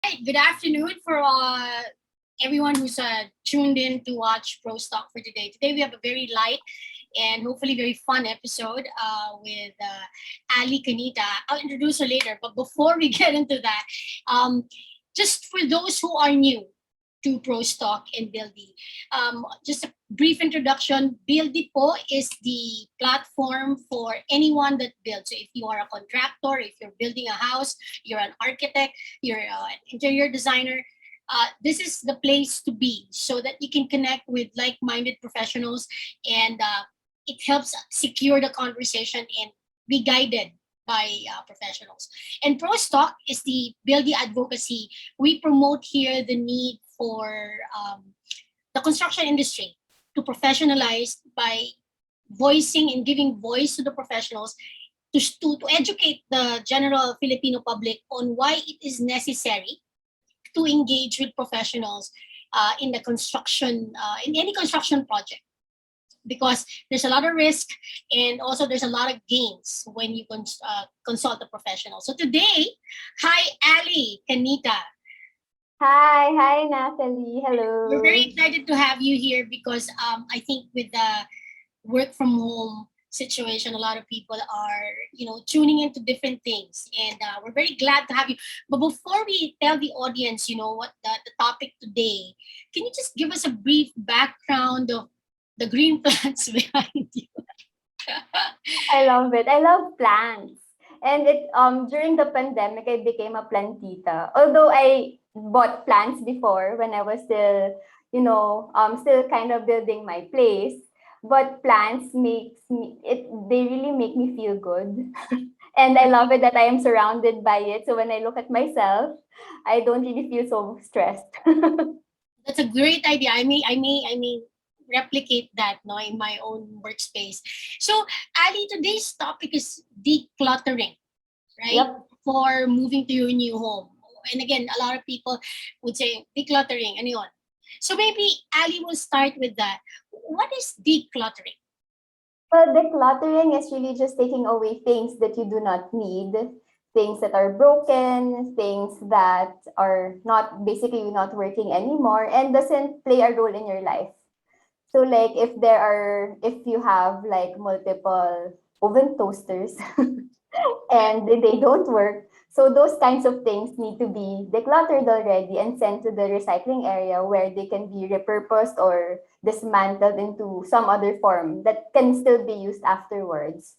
Right, good afternoon for everyone who's tuned in to watch ProsTalk for today. Today we have a very light and hopefully very fun episode with Ally Canita. I'll introduce her later, but before we get into that, just for those who are new to ProsTalk and Buideee, just a brief introduction. Buideee po is the platform for anyone that builds. So if you are a contractor, if you're building a house, you're an architect, you're an interior designer, this is the place to be so that you can connect with like-minded professionals and it helps secure the conversation and be guided by professionals. And ProsTalk is the Buideee advocacy. We promote here the need for the construction industry to professionalize by voicing and giving voice to the professionals to educate the general Filipino public on why it is necessary to engage with professionals in the construction, in any construction project. Because there's a lot of risk and also there's a lot of gains when you consult a professional. So today, hi Ally Canita. Hi, Nathalie. We're very Hello. excited to have you here because I think with the work from home situation, a lot of people are, tuning into different things. And we're very glad to have you. But before we tell the audience, what the topic today, can you just give us a brief background of the green plants behind you? I love it. I love plants. And it during the pandemic I became a plantita. Although I bought plants before when I was still, still kind of building my place. But plants makes me it they really make me feel good. And I love it that I am surrounded by it. So when I look at myself, I don't really feel so stressed. That's a great idea. I may replicate that no in my own workspace. So Ali, today's topic is decluttering, right? Yep. For moving to your new home. And again, a lot of people would say decluttering, anyone. So maybe Ali will start with that. What is decluttering? Well, decluttering is really just taking away things that you do not need, things that are broken, things that are not basically not working anymore and doesn't play a role in your life. So like if you have like multiple oven toasters and they don't work, so those kinds of things need to be decluttered already and sent to the recycling area where they can be repurposed or dismantled into some other form that can still be used afterwards.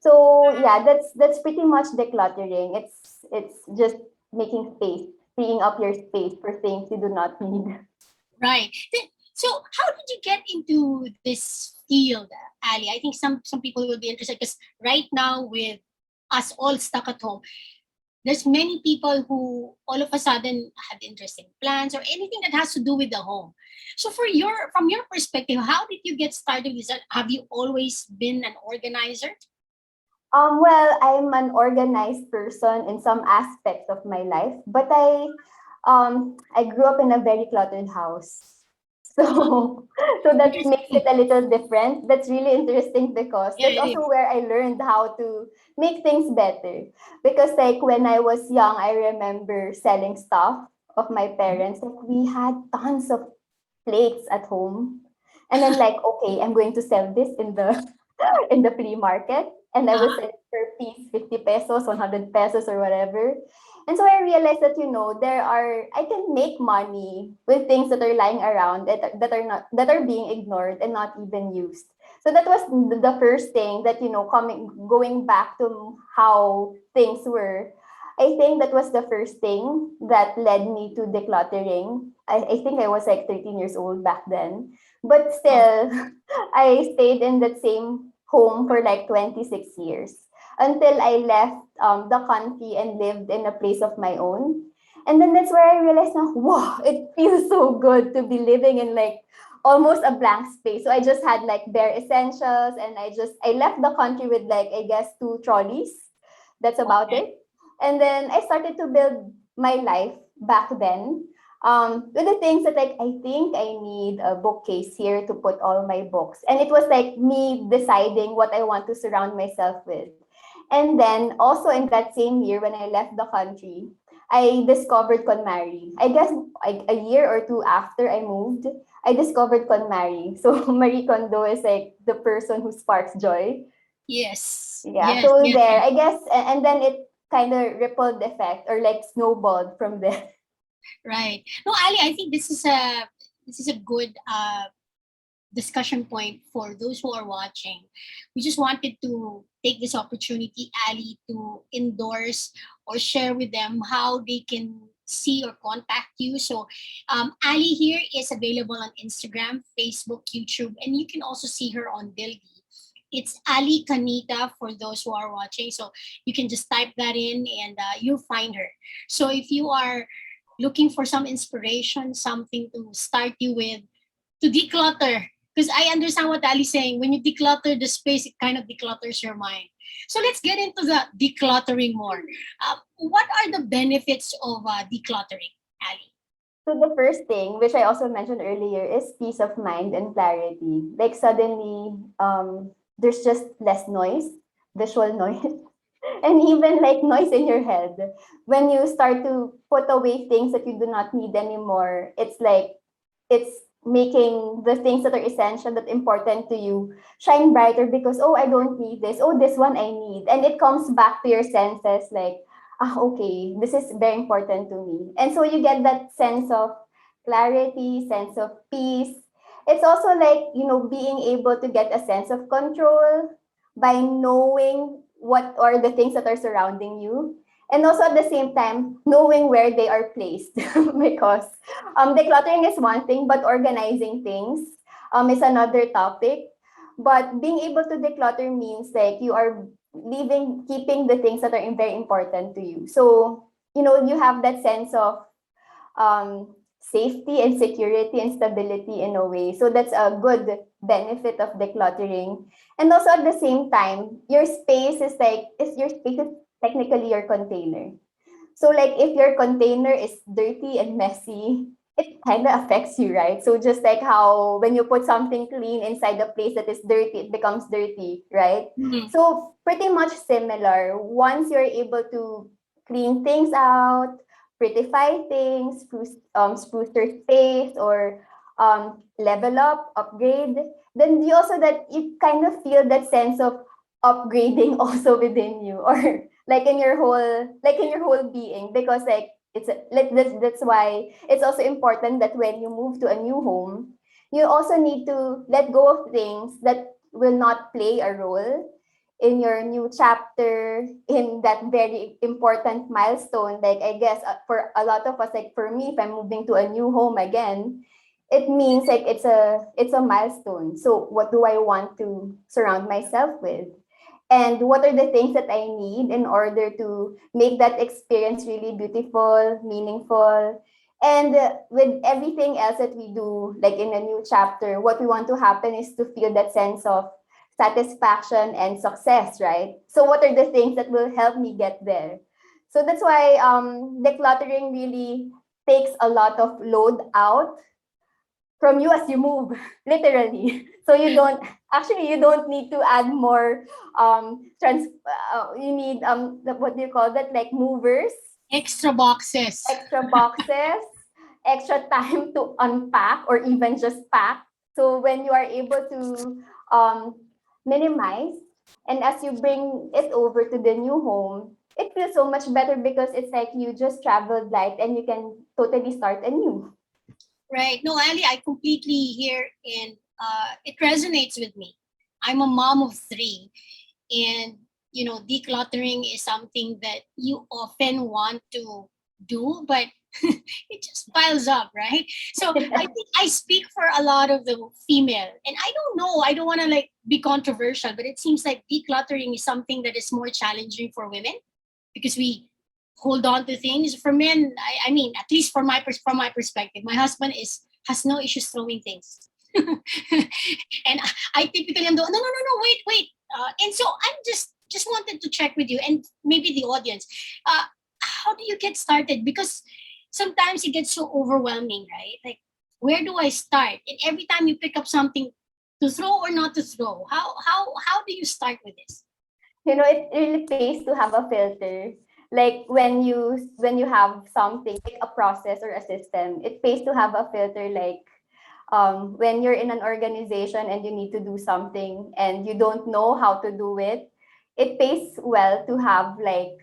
So yeah, that's pretty much decluttering. It's just making space, freeing up your space for things you do not need. Right. So how did you get into this field, Ali? I think some people will be interested because right now with us all stuck at home, there's many people who all of a sudden have interest in plants or anything that has to do with the home. So from your perspective, how did you get started with that? Have you always been an organizer? Well, I'm an organized person in some aspects of my life, but I grew up in a very cluttered house. So so that makes it Interesting. a little different. That's really interesting because Yeah, that's it also is. where I learned how to make things better. Because like when I was young, I remember selling stuff of my parents. Like we had tons of plates at home. And then like, okay, I'm going to sell this in the in the flea market. And I was Uh-huh. selling per piece 50 pesos, 100 pesos or whatever. And so I realized that, I can make money with things that are lying around that are being ignored and not even used. So that was the first thing that, going back to how things were. I think that was the first thing that led me to decluttering. I think I was like 13 years old back then. But Oh, still, I stayed in that same home for like 26 years until I left the country and lived in a place of my own. And then that's where I realized now, wow, it feels so good to be living in like almost a blank space. So I just had like bare essentials and I left the country with like I guess two trolleys. That's about okay. it. And then I started to build my life back then. With the things that like I think I need a bookcase here to put all my books. And it was like me deciding what I want to surround myself with. And then also in that same year when I left the country, I discovered KonMari. I guess a year or two after I moved, I discovered KonMari. So Marie Kondo is like the person who sparks joy. Yes. Yeah. Yes. So Yes. there, Yes. I guess, and then it kind of rippled effect or like snowballed from there. Right. No, Ali, I think this is a good discussion point for those who are watching. We just wanted to take this opportunity, Ali, to endorse or share with them how they can see or contact you. So, Ali here is available on Instagram, Facebook, YouTube, and you can also see her on Buideee. It's Ally Canita for those who are watching. So you can just type that in and you'll find her. So if you are looking for some inspiration, something to start you with, to declutter, because I understand what Ali's saying. When you declutter the space, it kind of declutters your mind. So let's get into the decluttering more. What are the benefits of decluttering, Ali? So the first thing, which I also mentioned earlier, is peace of mind and clarity. Like suddenly, there's just less noise, visual noise, and even like noise in your head. When you start to put away things that you do not need anymore, it's like it's making the things that are essential, that important to you, shine brighter because, oh, I don't need this. Oh, this one I need. And it comes back to your senses like, ah, okay, this is very important to me. And so you get that sense of clarity, sense of peace. It's also like, being able to get a sense of control by knowing what are the things that are surrounding you. And also at the same time, knowing where they are placed. Because decluttering is one thing, but organizing things is another topic. But being able to declutter means like you are keeping the things that are very important to you. So, you have that sense of safety and security and stability in a way. So that's a good benefit of decluttering. And also at the same time, your space is technically your container. So like if your container is dirty and messy, it kind of affects you, right? So just like how when you put something clean inside a place that is dirty, it becomes dirty, right? Mhm. So pretty much similar. Once you're able to clean things out, prettify things, spruce your space, or level up, upgrade, then you kind of feel that sense of upgrading also within you, or like in your whole being, because like that's why it's also important that when you move to a new home, you also need to let go of things that will not play a role in your new chapter, in that very important milestone. Like I guess for a lot of us, like for me, if I'm moving to a new home again, it means like it's a milestone. So what do I want to surround myself with, and what are the things that I need in order to make that experience really beautiful, meaningful. And with everything else that we do, like in a new chapter, what we want to happen is to feel that sense of satisfaction and success, right? So, what are the things that will help me get there? So, that's why decluttering really takes a lot of load out from you as you move, literally. So you don't need to add more you need what do you call that, like movers, Extra boxes. extra boxes, extra time to unpack or even just pack. So when you are able to um minimize, and as you bring it over to the new home, it feels so much better because it's like you just traveled light and you can totally start anew. Right. No, Ali, I completely hear and it resonates with me. I'm a mom of three, and decluttering is something that you often want to do, but it just piles up, right? So I think I speak for a lot of the female, and I don't know, I don't want to like be controversial, but it seems like decluttering is something that is more challenging for women because we hold on to things. For men, I mean, at least from my perspective, my husband is has no issues throwing things. And I typically am the no, no, no, no, wait, wait. And so I'm just wanted to check with you and maybe the audience. How do you get started? Because sometimes it gets so overwhelming, right? Like, where do I start? And every time you pick up something to throw or not to throw, how do you start with this? It really pays to have a filter. Like when you have something like a process or a system, it pays to have a filter. Like when you're in an organization and you need to do something and you don't know how to do it, it pays well to have like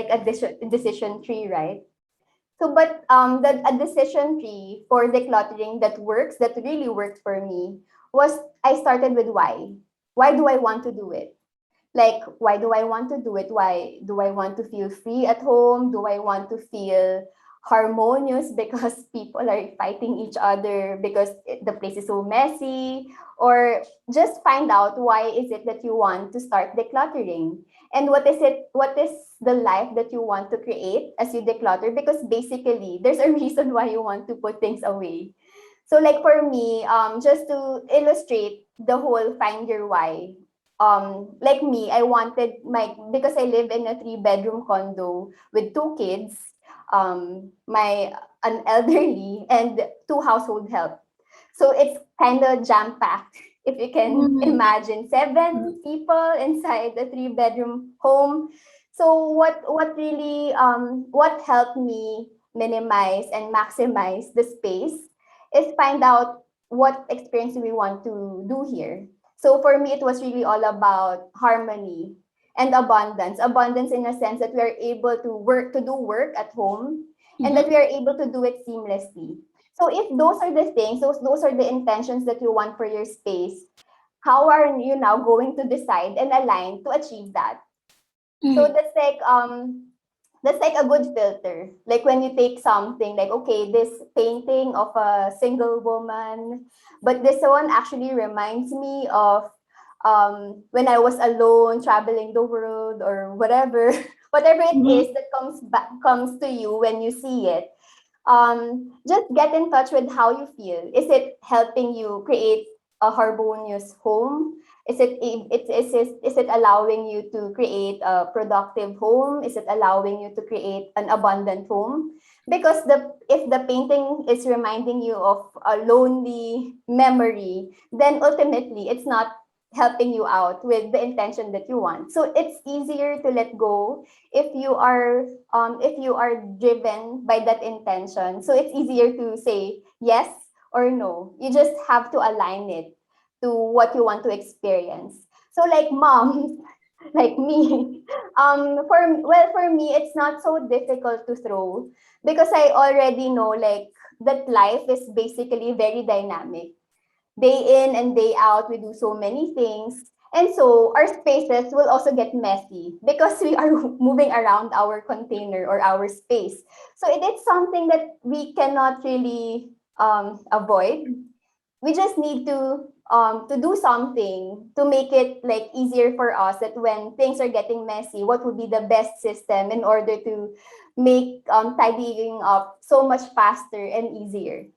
a decision tree, right? So, but a decision tree for decluttering that works, that really worked for me, was I started with why. Why do I want to do it? Like, why do I want to do it? Why do I want to feel free at home? Do I want to feel harmonious because people are fighting each other because the place is so messy? Or just find out why is it that you want to start decluttering? And what is the life that you want to create as you declutter? Because basically, there's a reason why you want to put things away. So like for me, just to illustrate the whole find your why, like me, I wanted my, because I live in a 3-bedroom condo with 2 kids, my an elderly and 2 household help. So it's kind of jam packed. If you can Mm-hmm. imagine, 7 people inside a 3-bedroom home. So what helped me minimize and maximize the space is find out what experience we want to do here. So for me, it was really all about harmony and abundance. Abundance in a sense that we are able to do work at home, and that Mm-hmm. we are able to do it seamlessly. So if those are the things, those are the intentions that you want for your space, how are you now going to decide and align to achieve that? So Mm-hmm. that's like a good filter. Like when you take something like, okay, this painting of a single woman, but this one actually reminds me of when I was alone traveling the world or whatever, whatever it Mm-hmm. is that comes to you when you see it. Just get in touch with how you feel. Is it helping you create a harmonious home? Is it allowing you to create a productive home? Is it allowing you to create an abundant home? Because if the painting is reminding you of a lonely memory, then ultimately it's not helping you out with the intention that you want. So it's easier to let go if you are driven by that intention. So it's easier to say yes or no. You just have to align it to what you want to experience. So like mom, like me, for me it's not so difficult to throw because I already know like that life is basically very dynamic. Day in and day out, we do so many things. And so our spaces will also get messy because we are moving around our container or our space. So it is something that we cannot really avoid. We just need to do something to make it like easier for us that when things are getting messy, what would be the best system in order to make tidying up so much faster and easier.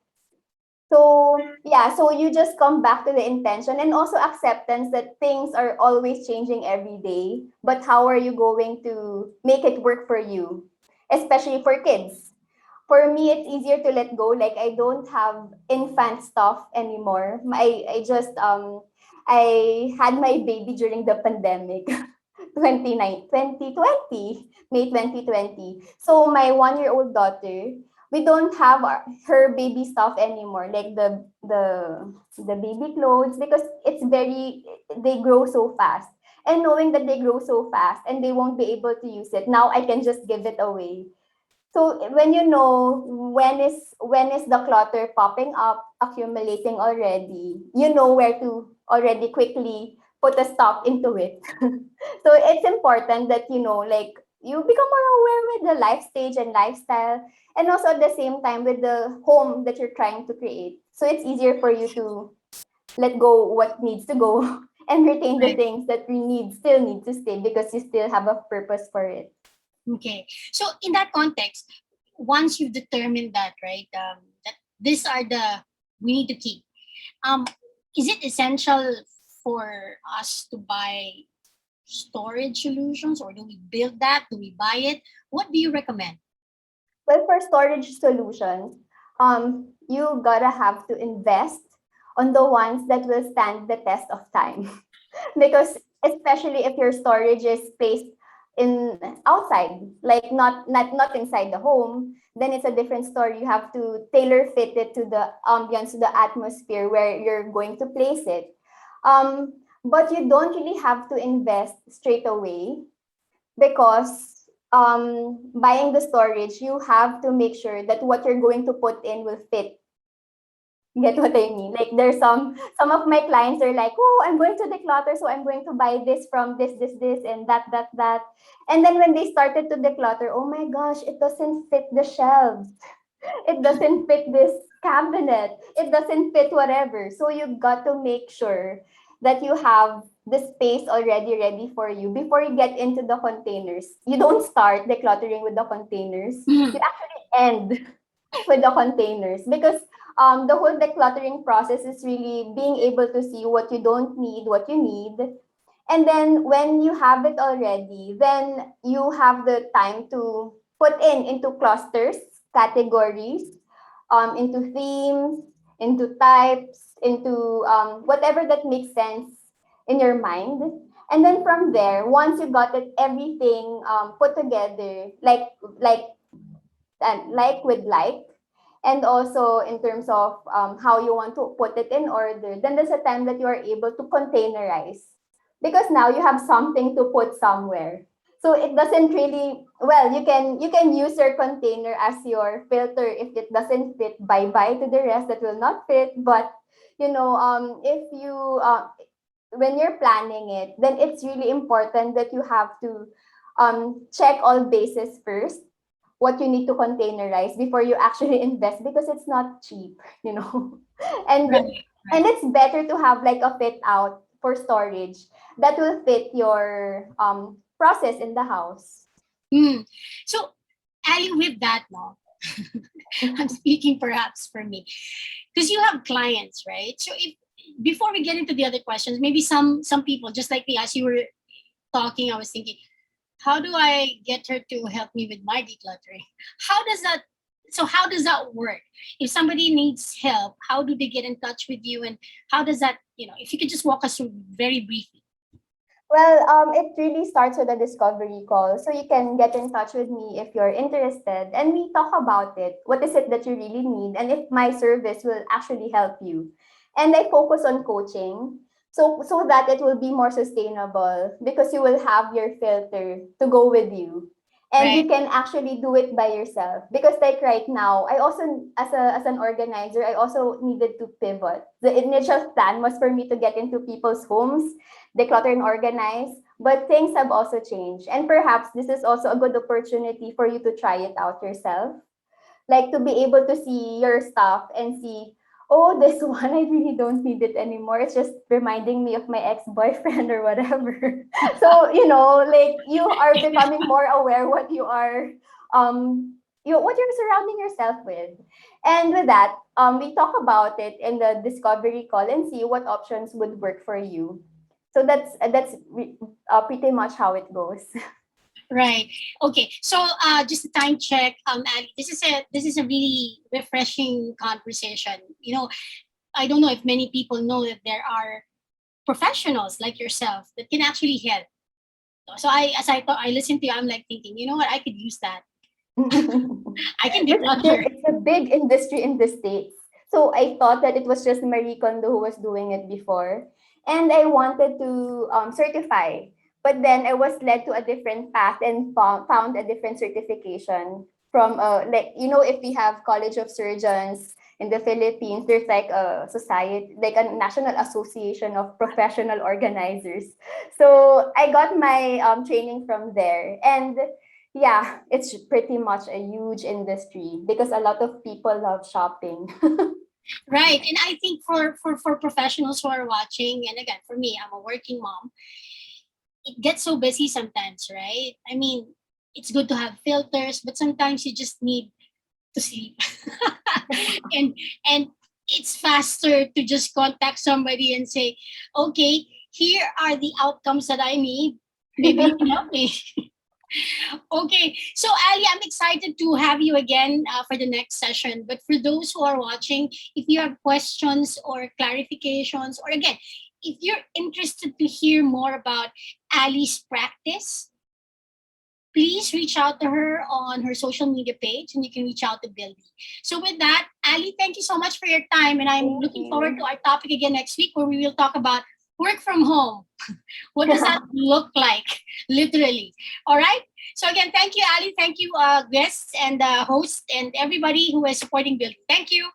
So yeah, so you just come back to the intention and also acceptance that things are always changing every day. But how are you going to make it work for you, especially for kids? For me, it's easier to let go. Like I don't have infant stuff anymore. I had my baby during the pandemic, 2020, May 2020. So my 1-year-old daughter, we don't have her baby stuff anymore, like the baby clothes, because they grow so fast. And knowing that they grow so fast and they won't be able to use it, now I can just give it away. So when you know when is the clutter popping up, accumulating already, you know where to already quickly put a stop into it. So it's important that you know, like you become more aware with the life stage and lifestyle, and also at the same time with the home that you're trying to create. So it's easier for you to let go what needs to go and retain the Right. things that we still need to stay because you still have a purpose for it. Okay. So in that context, once you've determined that, right, that these are the we need to keep. Um, is it essential for us to buy storage solutions, or do we build that? Do we buy it? What do you recommend? Well, for storage solutions, you gotta have to invest on the ones that will stand the test of time. Because especially if your storage is placed in outside, like not inside the home, then it's a different story. You have to tailor fit it to the ambience, to the atmosphere where you're going to place it. But you don't really have to invest straight away, because buying the storage, you have to make sure that what you're going to put in will fit. Get what I mean? Like, there's some of my clients are like, oh, I'm going to declutter, so I'm going to buy this from this, and that. And then when they started to declutter, oh my gosh, it doesn't fit the shelves. It doesn't fit this cabinet. It doesn't fit whatever. So you've got to make sure that you have the space already ready for you before you get into the containers. You don't start decluttering with the containers. You actually end with the containers, because the whole decluttering process is really being able to see what you don't need, what you need. And then when you have it already, then you have the time to put into clusters, categories, into themes, into types, into whatever that makes sense in your mind. And then from there, once you got it everything put together, like with like, and also in terms of how you want to put it in order, then there's a time that you are able to containerize, because now you have something to put somewhere. So it doesn't really, well, you can use your container as your filter. If it doesn't fit, bye bye to the rest that will not fit. But if you when you're planning it, then it's really important that you have to check all bases first, what you need to containerize before you actually invest, because it's not cheap, you know. and Right, and right. it's better to have like a fit out for storage that will fit your process in the house. Mm. So, Ali, with that, no, I'm speaking perhaps for me, because you have clients, right? So, if before we get into the other questions, maybe some people, just like me, as you were talking, I was thinking, how do I get her to help me with my decluttering? How does that? So, how does that work? If somebody needs help, how do they get in touch with you, and how does that? If you could just walk us through very briefly. Well, it really starts with a discovery call. So you can get in touch with me if you're interested, and we talk about it. What is it that you really need, and if my service will actually help you. And I focus on coaching, so that it will be more sustainable, because you will have your filter to go with you. And Right. you can actually do it by yourself, because like right now, I also, as an organizer, I also needed to pivot. The initial plan was for me to get into people's homes, declutter and organize. But things have also changed. And perhaps this is also a good opportunity for you to try it out yourself. Like, to be able to see your stuff and see, oh, this one, I really don't need it anymore. It's just reminding me of my ex-boyfriend or whatever. So, like, you are becoming more aware what you are what you're surrounding yourself with. And with that, we talk about it in the discovery call and see what options would work for you. So that's pretty much how it goes. Right. Okay. So, just a time check. Ali, this is a really refreshing conversation. I don't know if many people know that there are professionals like yourself that can actually help. So, as I thought, I listened to you, I'm like thinking, you know what, I could use that. I can declutter. It's a big industry in the States. So I thought that it was just Marie Kondo who was doing it before. And I wanted to certify. But then I was led to a different path and found a different certification from, like, if we have College of Surgeons in the Philippines, there's like a society, like a national association of professional organizers. So I got my training from there. And yeah, it's pretty much a huge industry because a lot of people love shopping. Right. And I think for professionals who are watching, and again, for me, I'm a working mom, it gets so busy sometimes, right? I mean, it's good to have filters, but sometimes you just need to sleep. and and it's faster to just contact somebody and say, okay, here are the outcomes that I need. Maybe you can help me. Okay, so Ali, I'm excited to have you again for the next session. But for those who are watching, if you have questions or clarifications, or again, if you're interested to hear more about Ali's practice, please reach out to her on her social media page, and you can reach out to Buideee. So with that, Ali, thank you so much for your time, and I'm Thank looking forward to you. our topic again next week, where we will talk about work from home. What does that look like, literally? All right. So again, thank you, Ali. Thank you, guests and hosts, and everybody who is supporting Buideee. Thank you.